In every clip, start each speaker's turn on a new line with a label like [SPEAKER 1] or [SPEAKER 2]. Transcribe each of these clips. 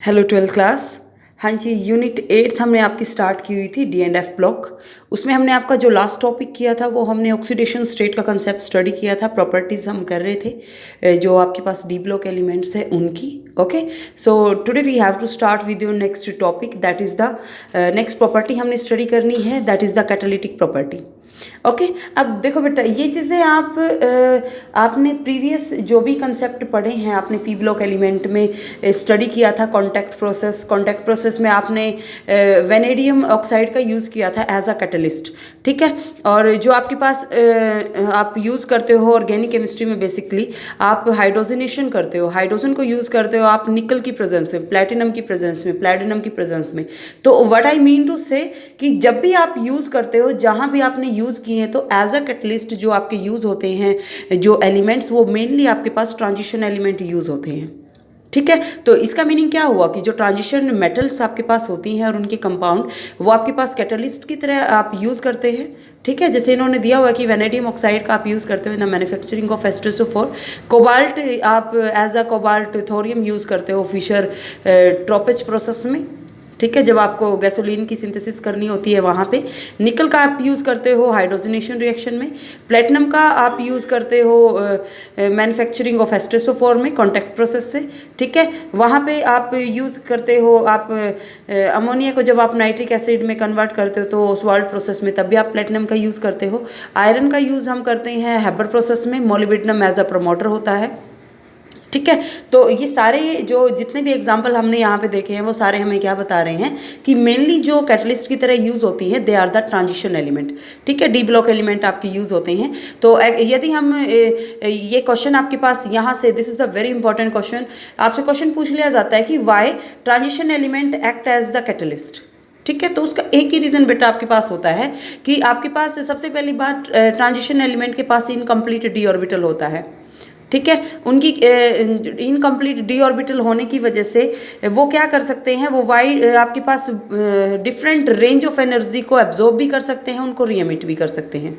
[SPEAKER 1] Hello twelfth class. हाँ जी, unit 8 हमने आपकी स्टार्ट की हुई थी डी एंड एफ ब्लॉक। उसमें हमने आपका जो लास्ट टॉपिक किया था वो हमने ऑक्सीडेशन स्टेट का कंसेप्ट स्टडी किया था। प्रॉपर्टीज़ हम कर रहे थे जो आपके पास डी ब्लॉक एलिमेंट्स है उनकी। Okay, so today we have to start with your next topic, that is the next property हमने स्टडी करनी है, that is the catalytic property. Okay, अब देखो बेटा, ये चीज़ें आपने प्रीवियस जो भी कंसेप्ट पढ़े हैं, आपने पी ब्लॉक एलिमेंट में स्टडी किया था। कॉन्टैक्ट प्रोसेस में आपने वेनेडियम ऑक्साइड का यूज़ किया था एज अ कैटलिस्ट, ठीक है। और जो आपके पास आप यूज़ करते हो ऑर्गेनिक केमिस्ट्री में, बेसिकली आप हाइड्रोजनेशन करते हो, हाइड्रोजन को यूज़ करते हो आप निकल की प्रेजेंस में, प्लैटिनम की प्रेजेंस में, प्लैटिनम की प्रेजेंस में। तो व्हाट आई मीन टू से कि जब भी आप यूज़ करते हो, जहाँ भी आपने यूज़ किए हैं, तो एज अ कैटलिस्ट जो आपके यूज़ होते हैं जो एलिमेंट्स, वो मेनली आपके पास ट्रांजिशन एलिमेंट यूज़ होते हैं, ठीक है। तो इसका मीनिंग क्या हुआ कि जो ट्रांजिशन मेटल्स आपके पास होती हैं और उनके कंपाउंड, वो आपके पास कैटलिस्ट की तरह आप यूज़ करते हैं, ठीक है। जैसे इन्होंने दिया हुआ कि वेनेडियम ऑक्साइड का आप यूज़ करते हो in the manufacturing of H2SO4। Cobalt आप as a cobalt thorium use करते हो फिशर ट्रोपेज प्रोसेस में, ठीक है, जब आपको गैसोलीन की सिंथेसिस करनी होती है वहाँ पे। निकल का आप यूज़ करते हो हाइड्रोजनेशन रिएक्शन में। प्लेटिनम का आप यूज़ करते हो मैन्युफैक्चरिंग ऑफ H2SO4 में कॉन्टैक्ट प्रोसेस से, ठीक है। वहाँ पे आप यूज़ करते हो आप अमोनिया को जब आप नाइट्रिक एसिड में कन्वर्ट करते हो तो ओसवाल्ड प्रोसेस में, तब भी आप प्लेटिनम का यूज़ करते हो। आयरन का यूज़ हम करते हैं हैबर प्रोसेस में, मोलिब्डेनम एज अ प्रमोटर होता है, ठीक है। तो ये सारे जो जितने भी एग्जाम्पल हमने यहाँ पे देखे हैं वो सारे हमें क्या बता रहे हैं कि मेनली जो कैटलिस्ट की तरह यूज़ होती है, they are the transition element, ठीक है। डी ब्लॉक एलिमेंट आपके यूज़ होते हैं। तो यदि हम ये क्वेश्चन आपके पास यहाँ से, this is the very important question, आपसे क्वेश्चन पूछ लिया जाता है कि why transition element act as the catalyst, ठीक है। तो उसका एक ही रीज़न बेटा आपके पास होता है कि आपके पास सबसे पहली बात, ट्रांजिशन एलिमेंट के पास इनकम्प्लीट डी ऑर्बिटल होता है, ठीक है। उनकी इनकम्प्लीट डी ऑर्बिटल होने की वजह से वो क्या कर सकते हैं, वो वाइड आपके पास डिफरेंट रेंज ऑफ एनर्जी को एब्जॉर्ब भी कर सकते हैं, उनको रीएमिट भी कर सकते हैं,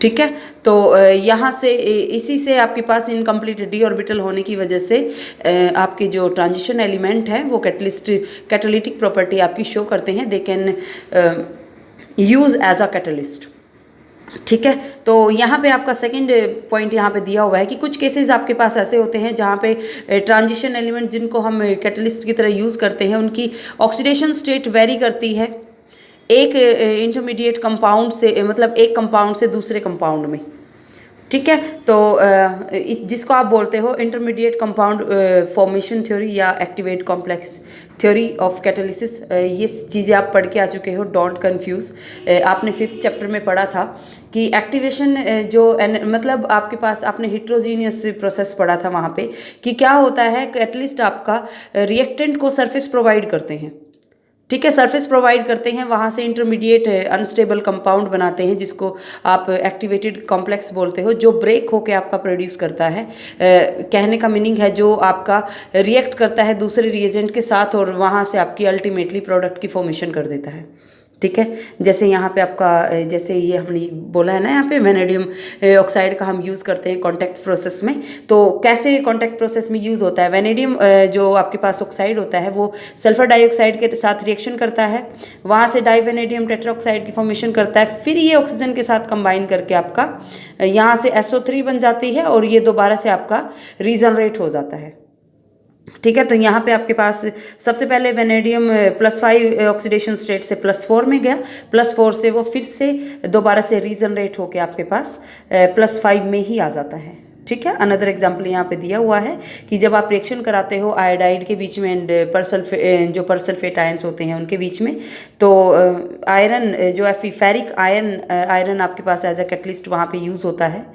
[SPEAKER 1] ठीक है। तो यहाँ से इसी से आपके पास इनकम्प्लीट डी ऑर्बिटल होने की वजह से आपके जो ट्रांजिशन एलिमेंट हैं वो कैटालिटिक प्रॉपर्टी आपकी शो करते हैं, they can use as a catalyst, ठीक है। तो यहाँ पे आपका सेकंड पॉइंट यहाँ पे दिया हुआ है कि कुछ केसेस आपके पास ऐसे होते हैं जहाँ पे ट्रांजिशन एलिमेंट जिनको हम कैटलिस्ट की तरह यूज़ करते हैं, उनकी ऑक्सीडेशन स्टेट वेरी करती है एक इंटरमीडिएट कंपाउंड से, मतलब एक कंपाउंड से दूसरे कंपाउंड में, ठीक है। तो जिसको आप बोलते हो इंटरमीडिएट कंपाउंड फॉर्मेशन थ्योरी या activate complex theory of catalysis. ये चीज़ें आप पढ़ के आ चुके हो, डोंट कंफ्यूज। आपने 5th चैप्टर में पढ़ा था कि एक्टिवेशन मतलब आपके पास आपने हिट्रोजीनियस प्रोसेस पढ़ा था वहाँ पे कि क्या होता है, कैटलिस्ट आपका रिएक्टेंट को सरफेस प्रोवाइड करते हैं, ठीक है। सरफेस प्रोवाइड करते हैं, वहाँ से इंटरमीडिएट अनस्टेबल कंपाउंड बनाते हैं जिसको आप एक्टिवेटेड कॉम्प्लेक्स बोलते हो, जो ब्रेक होके आपका प्रोड्यूस करता है। कहने का मीनिंग है जो आपका रिएक्ट करता है दूसरे रिएजेंट के साथ और वहाँ से आपकी अल्टीमेटली प्रोडक्ट की फॉर्मेशन कर देता है, ठीक है। जैसे यहाँ पे आपका जैसे ये हमने बोला है ना, यहाँ पे वेनेडियम ऑक्साइड का हम यूज़ करते हैं कॉन्टैक्ट प्रोसेस में। तो कैसे कॉन्टैक्ट प्रोसेस में यूज़ होता है, वेनेडियम जो आपके पास ऑक्साइड होता है वो सल्फर डाइऑक्साइड के साथ रिएक्शन करता है, वहाँ से डाई वेनेडियम टेट्राऑक्साइड की फॉर्मेशन करता है, फिर ये ऑक्सीजन के साथ कंबाइन करके आपका यहाँ से SO3 बन जाती है और ये दोबारा से आपका रीजनरेट हो जाता है, ठीक है। तो यहाँ पे आपके पास सबसे पहले वेनेडियम +5 ऑक्सीडेशन स्टेट से +4 में गया, +4 से वो फिर से दोबारा से रीजनरेट होके आपके पास +5 में ही आ जाता है, ठीक है। अनदर एग्जाम्पल यहाँ पे दिया हुआ है कि जब आप रिएक्शन कराते हो आयोडाइड के बीच में एंड जो परसल्फेट आयंस होते हैं उनके बीच में, तो आयरन जो फेरिक आयरन आपके पास एज अ कैटलिस्ट वहाँ पे यूज़ होता है,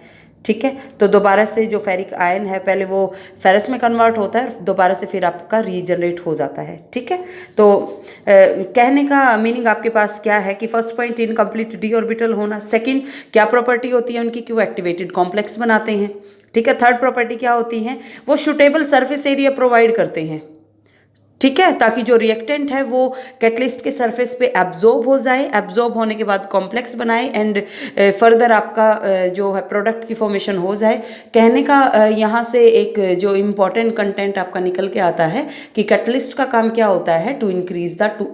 [SPEAKER 1] ठीक है। तो दोबारा से जो फेरिक आयन है पहले वो फेरस में कन्वर्ट होता है, दोबारा से फिर आपका रीजनरेट हो जाता है, ठीक है। तो कहने का मीनिंग आपके पास क्या है कि first point incomplete D orbital होना, सेकंड क्या प्रॉपर्टी होती है उनकी कि वो एक्टिवेटेड कॉम्प्लेक्स बनाते हैं, ठीक है। थर्ड प्रॉपर्टी क्या होती है, वो सूटेबल सरफेस एरिया प्रोवाइड करते हैं, ठीक है, ताकि जो रिएक्टेंट है वो कैटलिस्ट के सरफेस पे एब्जॉर्ब हो जाए, एब्जॉर्ब होने के बाद कॉम्प्लेक्स बनाए एंड फर्दर आपका जो है प्रोडक्ट की फॉर्मेशन हो जाए। कहने का यहाँ से एक जो इम्पॉर्टेंट कंटेंट आपका निकल के आता है कि कैटलिस्ट का काम क्या होता है, to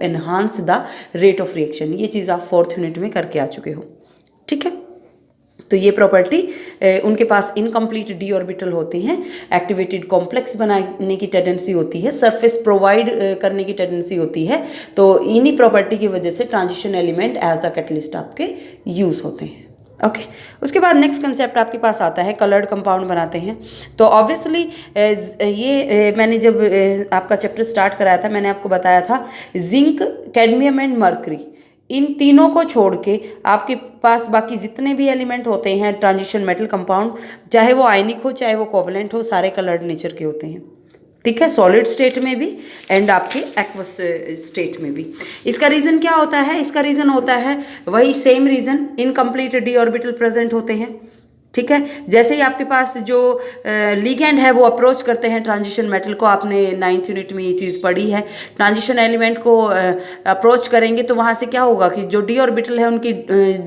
[SPEAKER 1] enhance the rate of reaction. ये चीज़ आप 4th यूनिट में करके आ चुके हो। ठीक है, तो ये प्रॉपर्टी उनके पास इनकम्प्लीट डी ऑर्बिटल होते हैं, एक्टिवेटेड कॉम्प्लेक्स बनाने की टेंडेंसी होती है, सरफेस प्रोवाइड करने की टेंडेंसी होती है। तो इन्हीं प्रॉपर्टी की वजह से transition element as a catalyst आपके यूज़ होते हैं। ओके उसके बाद नेक्स्ट कंसेप्ट आपके पास आता है कलर्ड कंपाउंड बनाते हैं। तो ऑब्वियसली ये मैंने जब आपका चैप्टर स्टार्ट कराया था मैंने आपको बताया था जिंक, कैडमियम एंड मर्करी, इन तीनों को छोड़ के आपके पास बाकी जितने भी एलिमेंट होते हैं ट्रांजिशन मेटल कंपाउंड, चाहे वो आयनिक हो चाहे वो कोवलेंट हो, सारे कलर्ड नेचर के होते हैं। ठीक है, सॉलिड स्टेट में भी एंड आपके एक्वस स्टेट में भी। इसका रीज़न क्या होता है? इसका रीज़न होता है वही same reason, incomplete D orbital present होते हैं। ठीक है, जैसे ही आपके पास जो लिगेंड है वो अप्रोच करते हैं ट्रांजिशन मेटल को, आपने 9th यूनिट में ये चीज़ पढ़ी है, ट्रांजिशन एलिमेंट को अप्रोच करेंगे तो वहाँ से क्या होगा कि जो डी ऑर्बिटल है उनकी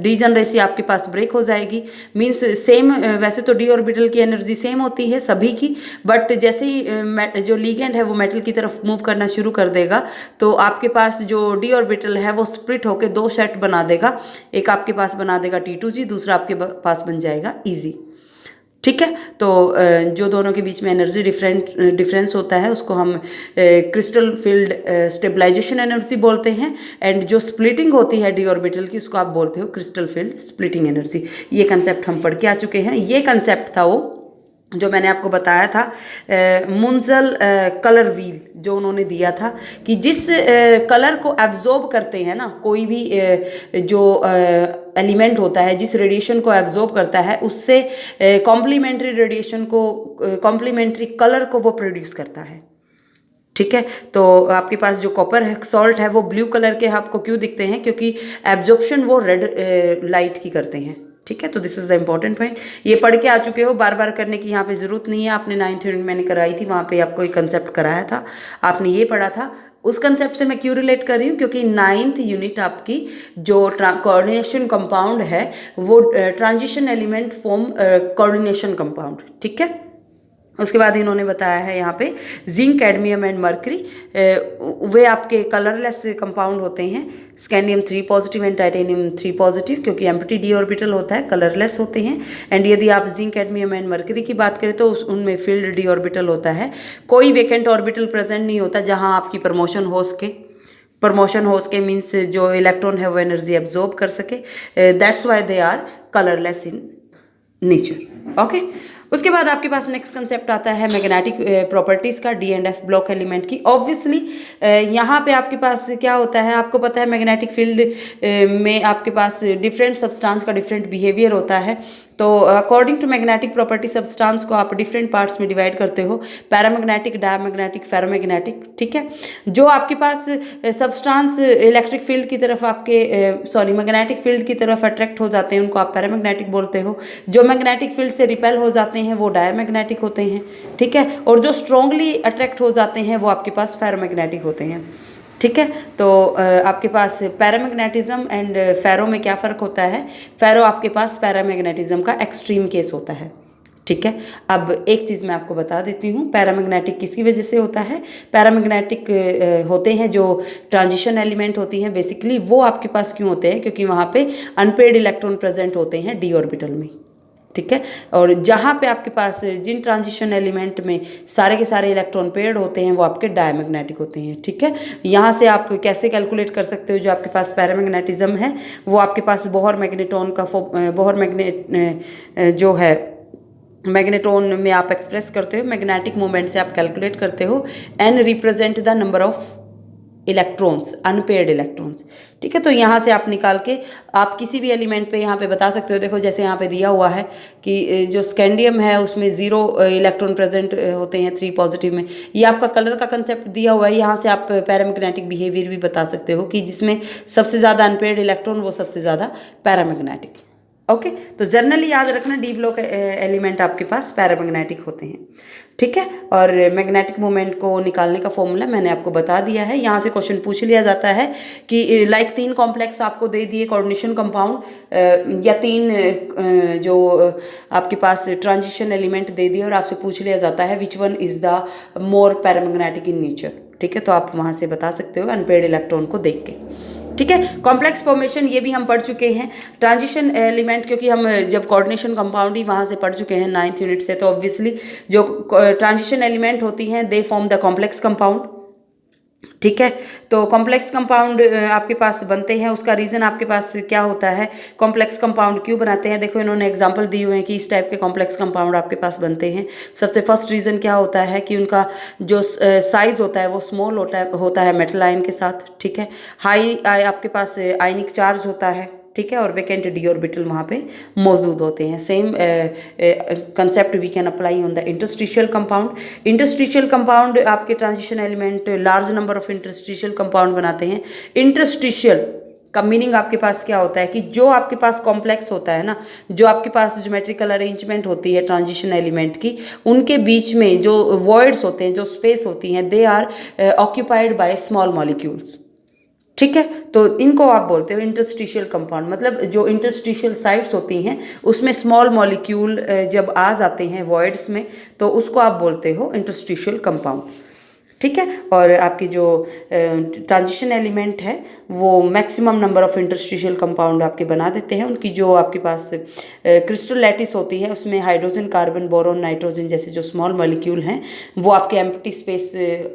[SPEAKER 1] डीजनरेसी आपके पास ब्रेक हो जाएगी। मींस सेम, वैसे तो डी ऑर्बिटल की एनर्जी सेम होती है सभी की, बट जैसे ही जो लिगेंड है वो मेटल की तरफ मूव करना शुरू कर देगा तो आपके पास जो डी ऑर्बिटल है वो स्प्लिट होकर 2 सेट बना देगा। एक आपके पास बना देगा T2G, दूसरा आपके पास बन जाएगा EG। ठीक है, तो जो दोनों के बीच में एनर्जी डिफरेंस होता है उसको हम क्रिस्टल फील्ड स्टेबलाइजेशन एनर्जी बोलते हैं, एंड जो स्प्लिटिंग होती है डी ऑर्बिटल की उसको आप बोलते हो क्रिस्टल फील्ड स्प्लिटिंग एनर्जी। ये कंसेप्ट हम पढ़ के आ चुके हैं। ये कंसेप्ट था वो जो मैंने आपको बताया था मुंजल कलर व्हील जो उन्होंने दिया था कि जिस कलर को एब्जॉर्ब करते हैं ना कोई भी जो एलिमेंट होता है, जिस रेडिएशन को एब्जॉर्ब करता है उससे कॉम्प्लीमेंट्री रेडिएशन को, कॉम्प्लीमेंट्री कलर को वो प्रोड्यूस करता है। ठीक है, तो आपके पास जो कॉपर सॉल्ट है वो ब्लू कलर के आपको क्यों दिखते हैं? क्योंकि एब्जॉर्प्शन वो रेड लाइट की करते हैं। ठीक है, तो this is the important point. ये पढ़ के आ चुके हो, बार बार करने की यहाँ पे ज़रूरत नहीं है। आपने 9th यूनिट मैंने कराई थी, वहाँ पे आपको एक कंसेप्ट कराया था, आपने ये पढ़ा था। उस कंसेप्ट से मैं क्यों रिलेट कर रही हूँ? क्योंकि 9th यूनिट आपकी जो कोऑर्डिनेशन कंपाउंड है वो transition element form coordination compound. ठीक है, उसके बाद इन्होंने बताया है यहाँ पे जिंक, कैडमियम एंड मर्करी वे आपके कलरलेस कंपाउंड होते हैं। Scandium 3 positive and titanium 3 positive, क्योंकि एम्प्टी डी ऑर्बिटल होता है, कलरलेस होते हैं। एंड यदि आप जिंक, कैडमियम एंड मर्करी की बात करें तो उनमें फील्ड डी ऑर्बिटल होता है, कोई वेकेंट ऑर्बिटल प्रेजेंट नहीं होता जहाँ आपकी प्रमोशन हो सके मीन्स जो इलेक्ट्रॉन है वो एनर्जी एब्जॉर्ब कर सके। That's why they are colourless in nature. Okay, उसके बाद आपके पास नेक्स्ट कंसेप्ट आता है मैग्नेटिक प्रॉपर्टीज़ का, D and F block element की। ऑब्वियसली यहाँ पे आपके पास क्या होता है, आपको पता है मैग्नेटिक फील्ड में आपके पास डिफरेंट सब्सटेंस का डिफरेंट बिहेवियर होता है। तो according to magnetic property substance को आप डिफरेंट पार्ट्स में डिवाइड करते हो, पैरामैग्नेटिक, डायमैग्नेटिक, फेरोमैग्नेटिक। ठीक है, जो आपके पास सब्सटेंस इलेक्ट्रिक फील्ड की तरफ मैग्नेटिक फील्ड की तरफ अट्रैक्ट हो जाते हैं उनको आप पैरामैग्नेटिक बोलते हो। जो मैग्नेटिक फील्ड से रिपेल हो जाते हैं वो डायमैग्नेटिक होते हैं। ठीक है, और जो स्ट्रांगली अट्रैक्ट हो जाते हैं वो आपके पास फेरोमैग्नेटिक होते हैं। ठीक है, तो आपके पास पैरामैग्नेटिज्म एंड फेरो में क्या फ़र्क होता है? फेरो आपके पास पैरामैग्नेटिज्म का एक्सट्रीम केस होता है। ठीक है, अब एक चीज़ मैं आपको बता देती हूँ, पैरामैग्नेटिक किसकी वजह से होता है? पैरामैग्नेटिक होते हैं जो ट्रांजिशन एलिमेंट होती हैं बेसिकली, वो आपके पास क्यों होते हैं? क्योंकि वहाँ पे अनपेयर्ड इलेक्ट्रॉन प्रेजेंट होते हैं डी ऑर्बिटल में। ठीक है, और जहाँ पे आपके पास जिन ट्रांजिशन एलिमेंट में सारे के सारे इलेक्ट्रॉन पेयर्ड होते हैं वो आपके डायमैग्नेटिक होते हैं। ठीक है, यहाँ से आप कैसे कैलकुलेट कर सकते हो? जो आपके पास पैरामैग्नेटिज्म है वो आपके पास बोहर मैग्नेटॉन का जो है मैग्नेटॉन में आप एक्सप्रेस करते हो, मैग्नेटिक मोमेंट से आप कैलकुलेट करते हो। N represent the number of electrons, unpaired electrons. ठीक है, तो यहाँ से आप निकाल के आप किसी भी एलिमेंट पे यहाँ पे बता सकते हो। देखो जैसे यहाँ पे दिया हुआ है कि जो स्कैंडियम है उसमें 0 इलेक्ट्रॉन प्रेजेंट होते हैं 3 पॉजिटिव में। ये आपका कलर का कंसेप्ट दिया हुआ है। यहाँ से आप पैरामैग्नेटिक बिहेवियर भी बता सकते हो कि जिसमें सबसे ज़्यादा अनपेयर्ड इलेक्ट्रॉन वो सबसे ज़्यादा पैरामैग्नेटिक। ओके, तो जनरली याद रखना डी ब्लॉक एलिमेंट आपके पास पैरामैग्नेटिक होते हैं। ठीक है। और मैग्नेटिक मोमेंट को निकालने का फॉर्मूला मैंने आपको बता दिया है। यहाँ से क्वेश्चन पूछ लिया जाता है कि लाइक 3 कॉम्प्लेक्स आपको दे दिए कोऑर्डिनेशन कंपाउंड या 3 जो आपके पास ट्रांजिशन एलिमेंट दे दिए और आपसे पूछ लिया जाता है which one is the more paramagnetic in nature. ठीक है, तो आप वहाँ से बता सकते हो अनपेयर्ड इलेक्ट्रॉन को देख के। ठीक है, कॉम्प्लेक्स फॉर्मेशन ये भी हम पढ़ चुके हैं। ट्रांजिशन एलिमेंट, क्योंकि हम जब कोऑर्डिनेशन कंपाउंड ही वहाँ से पढ़ चुके हैं 9th यूनिट से, तो ऑब्वियसली जो ट्रांजिशन एलिमेंट होती हैं they form the complex compound. ठीक है, तो कॉम्प्लेक्स कंपाउंड आपके पास बनते हैं, उसका रीज़न आपके पास क्या होता है, कॉम्प्लेक्स कंपाउंड क्यों बनाते हैं। देखो इन्होंने एग्जांपल दिए हुए हैं कि इस टाइप के कॉम्प्लेक्स कंपाउंड आपके पास बनते हैं। सबसे फर्स्ट रीज़न क्या होता है कि उनका जो साइज़ होता है वो स्मॉल होता है मेटल आयन के साथ। ठीक है, हाई आपके पास आयनिक चार्ज होता है। ठीक है, और वेकेंट डी ऑर्बिटल वहाँ पे मौजूद होते हैं। Same concept we can apply on the interstitial compound. Interstitial compound आपके transition element large number of interstitial compound बनाते हैं। इंटरस्टिशियल का मीनिंग आपके पास क्या होता है कि जो आपके पास कॉम्प्लेक्स होता है ना, जो आपके पास ज्योमेट्रिकल अरेंजमेंट होती है ट्रांजिशन एलिमेंट की, उनके बीच में जो वॉइड्स होते हैं, जो स्पेस होती हैं, they are occupied by small molecules. ठीक है, तो इनको आप बोलते हो इंटरस्टिशियल कंपाउंड। मतलब जो इंटरस्टिशियल साइट्स होती हैं उसमें स्मॉल मॉलिक्यूल जब आ जाते हैं वॉइड्स में, तो उसको आप बोलते हो इंटरस्टिशियल कंपाउंड। ठीक है, और आपकी जो ट्रांजिशन एलिमेंट है वो maximum number of interstitial compound आपके बना देते हैं। उनकी जो आपके पास क्रिस्टल लैटिस होती है उसमें हाइड्रोजन, कार्बन, बोरोन, नाइट्रोजन जैसे जो स्मॉल मॉलिक्यूल हैं वो आपके एम्प्टी स्पेस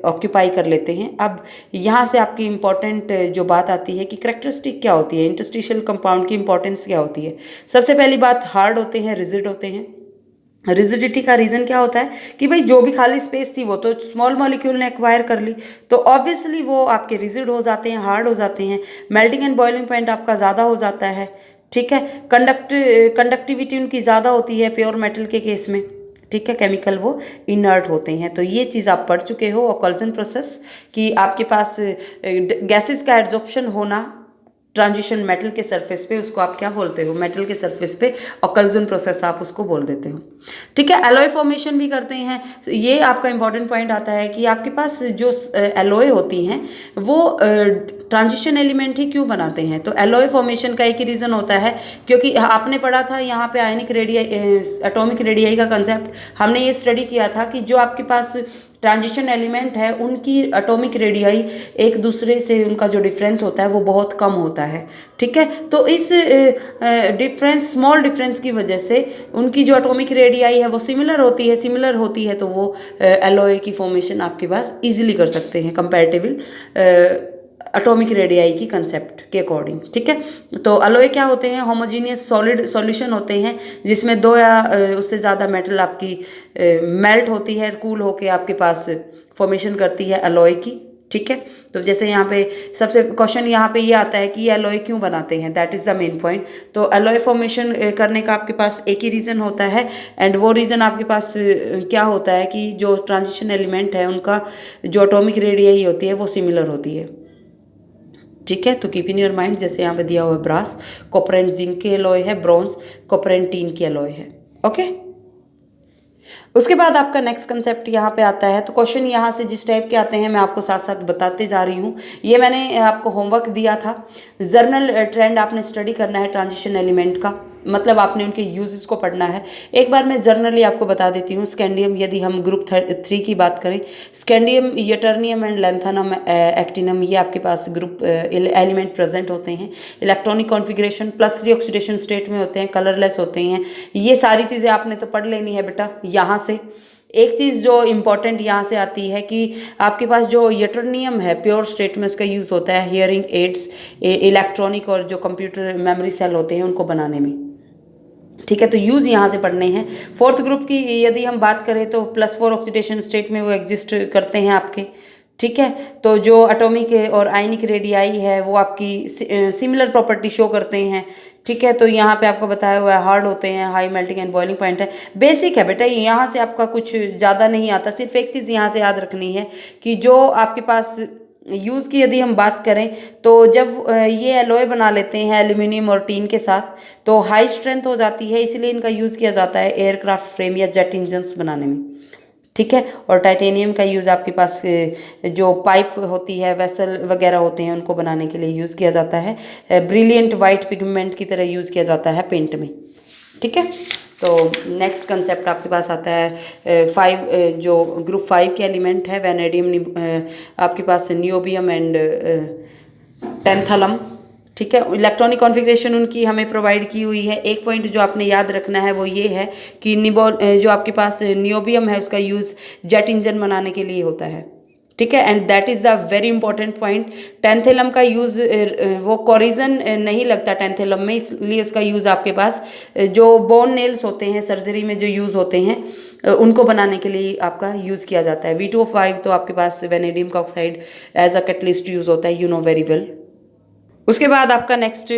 [SPEAKER 1] ऑक्यूपाई कर लेते हैं। अब यहाँ से आपकी इंपॉर्टेंट जो बात आती है कि करेक्टरिस्टिक क्या होती है, इंटरस्टिशियल कंपाउंड की इंपॉर्टेंस क्या होती है। सबसे पहली बात, हार्ड होते हैं, रिजिड होते हैं। रिजिडिटी का रीज़न क्या होता है कि भाई जो भी खाली स्पेस थी वो तो स्मॉल मॉलिक्यूल ने एक्वायर कर ली, तो ऑब्वियसली वो आपके रिजिड हो जाते हैं, हार्ड हो जाते हैं। मेल्टिंग एंड बॉइलिंग पॉइंट आपका ज़्यादा हो जाता है। ठीक है, कंडक्टिविटी उनकी ज़्यादा होती है प्योर मेटल के केस में। ठीक है, केमिकल वो इनर्ट होते हैं। तो ये चीज़ आप पढ़ चुके हो, ऑकल्जन प्रोसेस, कि आपके पास गैसेस का एड्जॉर्प्शन होना ट्रांजिशन मेटल के सरफेस पे, उसको आप क्या बोलते हो, मेटल के सरफेस पे ऑकल्जन प्रोसेस आप उसको बोल देते हो। ठीक है, एलॉय फॉर्मेशन भी करते हैं। ये आपका इंपॉर्टेंट पॉइंट आता है कि आपके पास जो एलॉय होती हैं वो ट्रांजिशन एलिमेंट ही क्यों बनाते हैं। तो एलॉय फॉर्मेशन का एक ही रीज़न होता है, क्योंकि आपने पढ़ा था यहाँ पे आयनिक रेडियाई, एटॉमिक रेडियाई का कंसेप्ट हमने ये स्टडी किया था कि जो आपके पास ट्रांजिशन एलिमेंट है उनकी एटॉमिक रेडियाई एक दूसरे से, उनका जो डिफरेंस होता है वो बहुत कम होता है। ठीक है, तो इस डिफरेंस, स्मॉल डिफरेंस की वजह से उनकी जो एटॉमिक रेडियाई है वो सिमिलर होती है, तो वो एलॉय की फॉर्मेशन आपके पास इजीली कर सकते हैं कंपैरेटिवल एटॉमिक रेडियाई की कंसेप्ट के अकॉर्डिंग। ठीक है, तो एलॉय क्या होते हैं, होमोजीनियस सॉलिड सॉल्यूशन होते हैं जिसमें 2 या उससे ज़्यादा मेटल आपकी मेल्ट होती है, कूल होके आपके पास फॉर्मेशन करती है एलॉय की। ठीक है, तो जैसे यहाँ पे सबसे क्वेश्चन यहाँ पे ये आता है कि ये एलॉय क्यों बनाते हैं, that is the main point. तो एलॉय फॉर्मेशन करने का आपके पास एक ही रीज़न होता है, एंड वो रीज़न आपके पास क्या होता है कि जो ट्रांजिशन एलिमेंट है उनका जो एटॉमिक रेडियाई होती है वो सिमिलर होती है। ठीक है, तो कीप इन योर माइंड, जैसे यहाँ पे दिया हुआ है ब्रास कॉपर एंड जिंक की एलॉय है, ब्रॉन्ज कॉपर एंड टीन की एलॉय है। ओके, उसके बाद आपका नेक्स्ट कंसेप्ट यहाँ पे आता है। तो क्वेश्चन यहाँ से जिस टाइप के आते हैं मैं आपको साथ साथ बताते जा रही हूँ। ये मैंने आपको होमवर्क दिया था, जर्नल ट्रेंड आपने स्टडी करना है ट्रांजिशन एलिमेंट का, मतलब आपने उनके यूजेस को पढ़ना है। एक बार मैं जर्नली आपको बता देती हूँ। स्कैंडियम, यदि हम ग्रुप 3 की बात करें, स्कैंडियम, यटर्नियम एंड लैंथेनम, एक्टिनम, ये आपके पास ग्रुप एलिमेंट प्रेजेंट होते हैं। इलेक्ट्रॉनिक कॉन्फ़िगरेशन +3 ऑक्सीडेशन स्टेट में होते हैं, कलरलेस होते हैं। ये सारी चीज़ें आपने तो पढ़ लेनी है बेटा। यहाँ से एक चीज़ जो इम्पॉर्टेंट यहाँ से आती है कि आपके पास जो यटर्नियम है प्योर स्टेट में उसका यूज़ होता है हियरिंग एड्स, इलेक्ट्रॉनिक और जो कंप्यूटर मेमोरी सेल होते हैं उनको बनाने में। ठीक है, तो यूज़ यहाँ से पढ़ने हैं। 4th ग्रुप की यदि हम बात करें तो +4 ऑक्सीडेशन स्टेट में वो एग्जिस्ट करते हैं आपके। ठीक है, तो जो एटॉमिक और आयनिक रेडियाई है वो आपकी सिमिलर प्रॉपर्टी शो करते हैं। ठीक है, तो यहाँ पे आपको बताया हुआ है हार्ड होते हैं, high melting and boiling point है। बेसिक है बेटा, यहाँ से आपका कुछ ज़्यादा नहीं आता। सिर्फ एक चीज़ यहाँ से याद रखनी है कि जो आपके पास यूज़ की यदि हम बात करें तो जब ये एलॉय बना लेते हैं एल्यूमिनियम और टीन के साथ तो हाई स्ट्रेंथ हो जाती है, इसलिए इनका यूज़ किया जाता है एयरक्राफ्ट फ्रेम या जेट इंजन्स बनाने में। ठीक है। और टाइटेनियम का यूज़ आपके पास जो पाइप होती है, वेसल वगैरह होते हैं, उनको बनाने के लिए यूज़ किया जाता है। ब्रिलियंट वाइट पिगमेंट की तरह यूज़ किया जाता है पेंट में, ठीक है। तो नेक्स्ट कंसेप्ट आपके पास आता है जो ग्रुप 5 के एलिमेंट है, वैनेडियम, आपके पास नियोबियम एंड टेंथलम, ठीक है। इलेक्ट्रॉनिक कॉन्फ़िगरेशन उनकी हमें प्रोवाइड की हुई है। एक पॉइंट जो आपने याद रखना है वो ये है कि जो आपके पास नियोबियम है उसका यूज़ जेट इंजन बनाने के लिए होता है, ठीक है। And that is the very important point. Tantalum का यूज़ वो कोरिजन नहीं लगता टेंथेलम में, इसलिए उसका यूज़ आपके पास जो बोन नेल्स होते हैं सर्जरी में जो यूज़ होते हैं उनको बनाने के लिए आपका यूज़ किया जाता है। V2O5 तो आपके पास वेनेडियम का oxide as a catalyst use होता है, यू नो वेरी वेल। उसके बाद आपका नेक्स्ट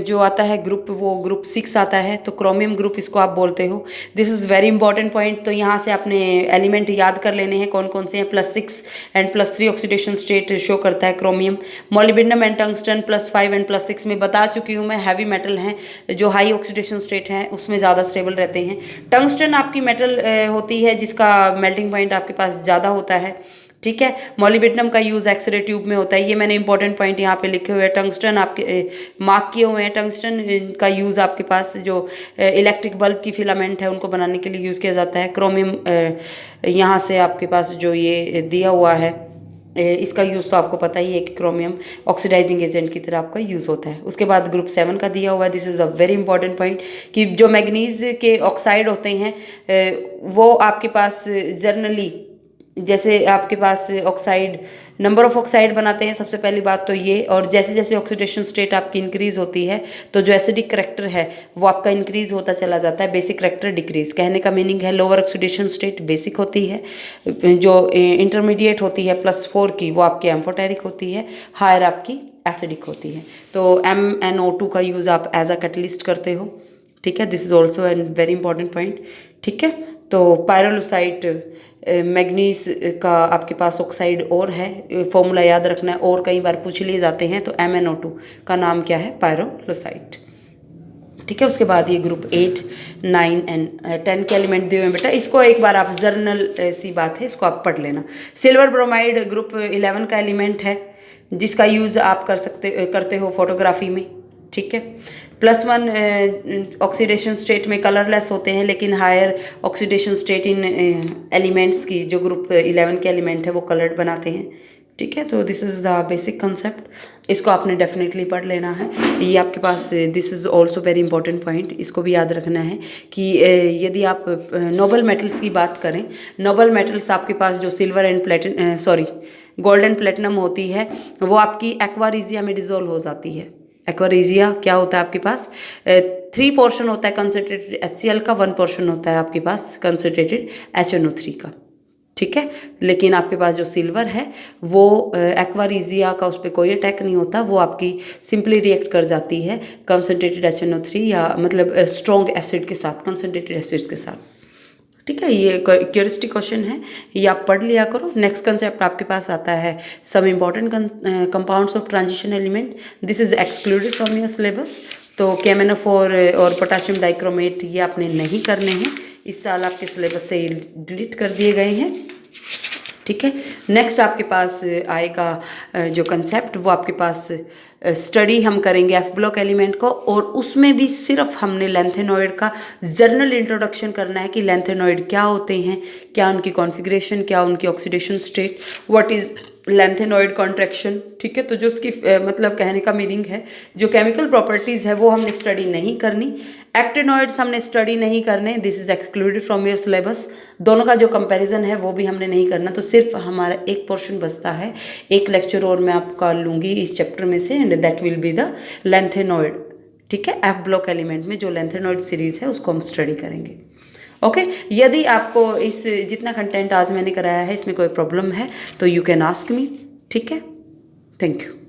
[SPEAKER 1] जो आता है ग्रुप, वो ग्रुप 6 आता है, तो क्रोमियम ग्रुप इसको आप बोलते हो। This is very important point. तो यहाँ से आपने एलिमेंट याद कर लेने हैं कौन कौन से हैं। +6 एंड +3 ऑक्सीडेशन स्टेट शो करता है chromium. Molybdenum and tungsten +5 and +6 में बता चुकी हूँ मैं, हैवी मेटल हैं जो हाई ऑक्सीडेशन स्टेट हैं उसमें ज़्यादा स्टेबल रहते हैं। टंगस्टन आपकी मेटल होती है जिसका मेल्टिंग पॉइंट आपके पास ज़्यादा होता है, ठीक है। मॉलिब्डेनम का यूज़ एक्सरे ट्यूब में होता है, ये मैंने इंपॉर्टेंट पॉइंट यहाँ पे लिखे हुए हैं। टंगस्टन आपके मार्क किए हुए हैं। टंगस्टन का यूज़ आपके पास जो इलेक्ट्रिक बल्ब की फिलामेंट है उनको बनाने के लिए यूज़ किया जाता है। क्रोमियम यहाँ से आपके पास जो ये दिया हुआ है इसका यूज़ तो आपको पता ही है कि क्रोमियम ऑक्सीडाइजिंग एजेंट की तरह आपका यूज़ होता है। उसके बाद ग्रुप 7 का दिया हुआ है, this is a very important point, कि जो मैग्नीज के ऑक्साइड होते हैं वो आपके पास जर्नली, जैसे आपके पास ऑक्साइड, नंबर ऑफ ऑक्साइड बनाते हैं सबसे पहली बात तो ये, और जैसे जैसे ऑक्सीडेशन स्टेट आपकी इंक्रीज होती है तो जो एसिडिक करैक्टर है वो आपका इंक्रीज होता चला जाता है, बेसिक करैक्टर डिक्रीज। कहने का मीनिंग है लोअर ऑक्सीडेशन स्टेट बेसिक होती है, जो इंटरमीडिएट होती है +4 की वो आपकी एम्फोटेरिक होती है, हायर आपकी एसिडिक होती है। तो MnO2 का यूज़ आप एज अ कैटलिस्ट करते हो, ठीक है। This is also an very important point, ठीक है। तो पायरोलुसाइट मैग्नीज का आपके पास ऑक्साइड और है, फॉर्मूला याद रखना है, और कई बार पूछ लिए जाते हैं। तो MnO2 का नाम क्या है? पायरोलुसाइट, ठीक है। उसके बाद ये ग्रुप 8, 9 एंड 10 के एलिमेंट दिए हुए हैं बेटा, इसको एक बार आप जर्नल सी बात है, इसको आप पढ़ लेना। सिल्वर ब्रोमाइड ग्रुप 11 का एलिमेंट है जिसका यूज़ आप करते हो फोटोग्राफी में, ठीक है। +1 ऑक्सीडेशन स्टेट में कलरलेस होते हैं, लेकिन हायर ऑक्सीडेशन स्टेट इन एलिमेंट्स की जो ग्रुप 11 के एलिमेंट है वो कलर्ड बनाते हैं, ठीक है। तो this is the basic concept, इसको आपने डेफिनेटली पढ़ लेना है। ये आपके पास this is also very important point, इसको भी याद रखना है कि यदि आप नोबल मेटल्स की बात करें, नोबल मेटल्स आपके पास जो silver and gold and platinum होती है वो आपकी एक्वारीजिया में डिजोल्व हो जाती है। एक्वारीजिया क्या होता है आपके पास? 3 पोर्शन होता है कंसनट्रेटेड HCl का, 1 पोर्शन होता है आपके पास कंसनट्रेटेड HNO3 का, ठीक है। लेकिन आपके पास जो सिल्वर है वो एक्वारीजिया का उस पर कोई अटैक नहीं होता, वो आपकी सिंपली रिएक्ट कर जाती है कंसनट्रेटेड HNO3 या मतलब स्ट्रॉन्ग एसिड के साथ, कंसनट्रेटेड एसिड्स के साथ, ठीक है। ये क्यूरियोसिटी क्वेश्चन है, ये आप पढ़ लिया करो। नेक्स्ट कंसेप्ट आपके पास आता है some important compounds of transition element, this is excluded from your syllabus. तो KMnO4 और पोटाशियम डाइक्रोमेट ये आपने नहीं करने हैं, इस साल आपके सिलेबस से डिलीट कर दिए गए हैं, ठीक है। नेक्स्ट आपके पास आएगा जो कंसेप्ट, वो आपके पास स्टडी हम करेंगे F ब्लॉक एलिमेंट को, और उसमें भी सिर्फ हमने लैंथेनॉइड का जर्नल इंट्रोडक्शन करना है कि लैंथेनॉइड क्या होते हैं, क्या उनकी कॉन्फ़िगरेशन, क्या उनकी oxidation state, what is lanthanoid contraction, ठीक है। तो जो उसकी मतलब कहने का मीनिंग है, जो केमिकल प्रॉपर्टीज़ है वो हमने स्टडी नहीं करनी। एक्टिनॉइड्स हमने स्टडी नहीं करने, this is excluded from your syllabus. दोनों का जो कंपैरिजन है वो भी हमने नहीं करना। तो सिर्फ हमारा एक पोर्शन बचता है, एक लेक्चर और मैं आपका लूँगी इस चैप्टर में से, and that will be the lanthanoid, ठीक है। F ब्लॉक एलिमेंट में जो लैंथेनॉइड सीरीज़ है उसको हम स्टडी करेंगे, ओके। यदि आपको इस जितना कंटेंट आज मैंने कराया है इसमें कोई प्रॉब्लम है तो यू कैन आस्क मी, ठीक है। Thank you.